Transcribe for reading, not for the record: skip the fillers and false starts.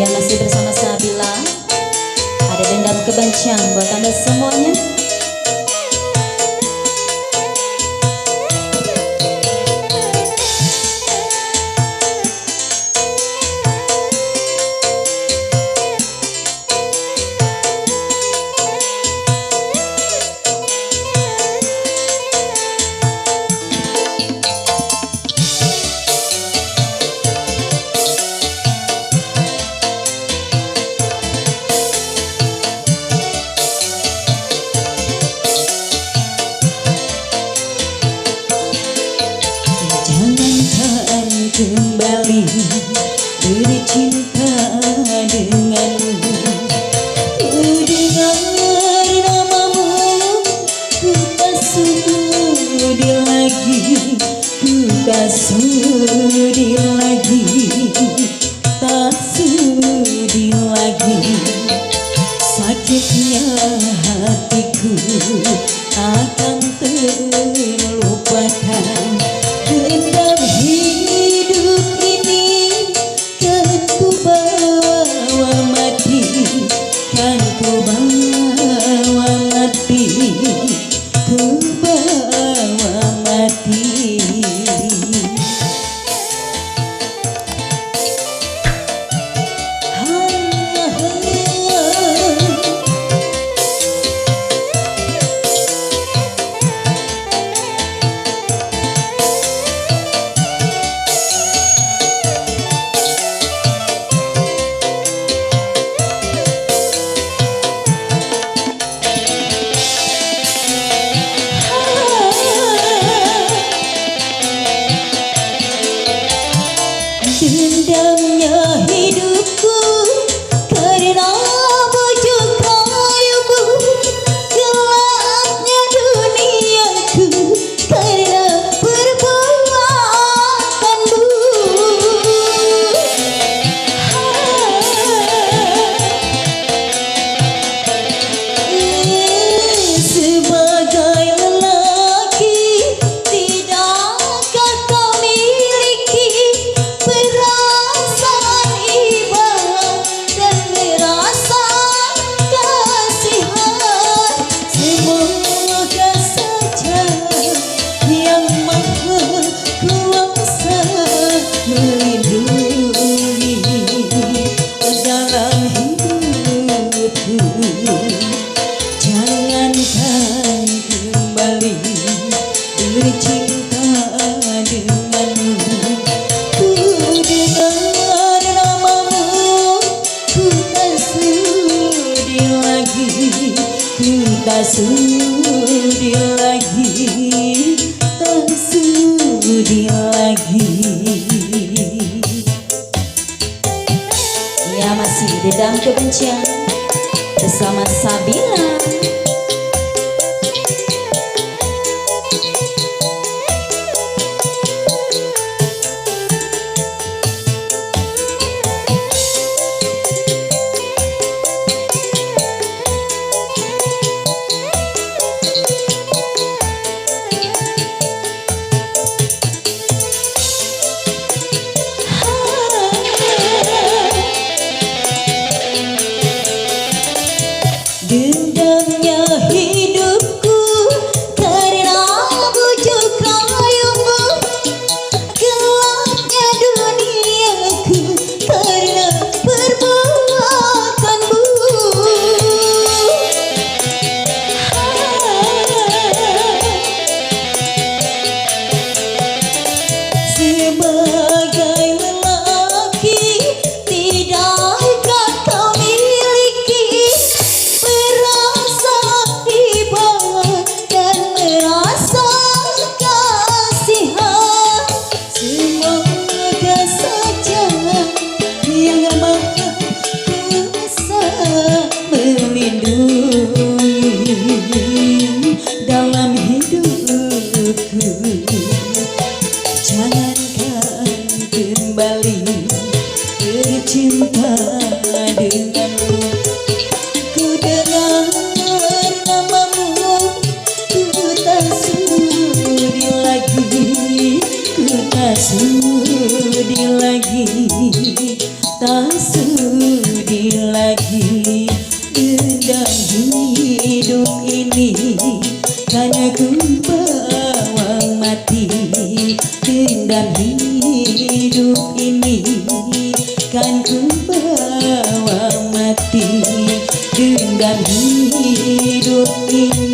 Ya masih bersama Sabila. Ada dendam kebencian buat Anda semuanya. Kembali bercinta denganmu, ku dengar namamu, ku tak sudi lagi, ku tak sudi lagi, tak sudi lagi. Sakitnya hatiku akan terlupakan. Dendam hidup ini kan ku bawa mati, kan ku bawa mati, ku bawa mati. Dendamnya hidupku karena bujuk rayumu, gelapnya duniaku karena perbuatanmu. Sebagai lelaki, tidakkah kau miliki perasaan iba dan merasa kasihan? Semoga saja yang maha kuasa melindungi dalam hidupku. Jangankan kembali bercinta denganmu, ku dengar namamu, ku tak sudi lagi, ku tak sudi lagi, tak sudi lagi. Ya masih dendam kebencian bersama Sabila. Dendamnya hidupku karena bujuk rayumu, gelapnya duniaku karena perbuatanmu. Sebagai lelaki, tidakkah kau miliki perasaan iba dan merasa kasihan? Semoga saja yang maha kuasa melindungi dalam hidupku. Jangankan kembali bercinta denganmu, ku dengar namamu, ku tak sudi lagi, ku tak sudi lagi, Tak sudi lagi dendam hidup ini, karena ku bawang mati. Dendam hidup ini kan ku bawa mati. Dendam hidup ini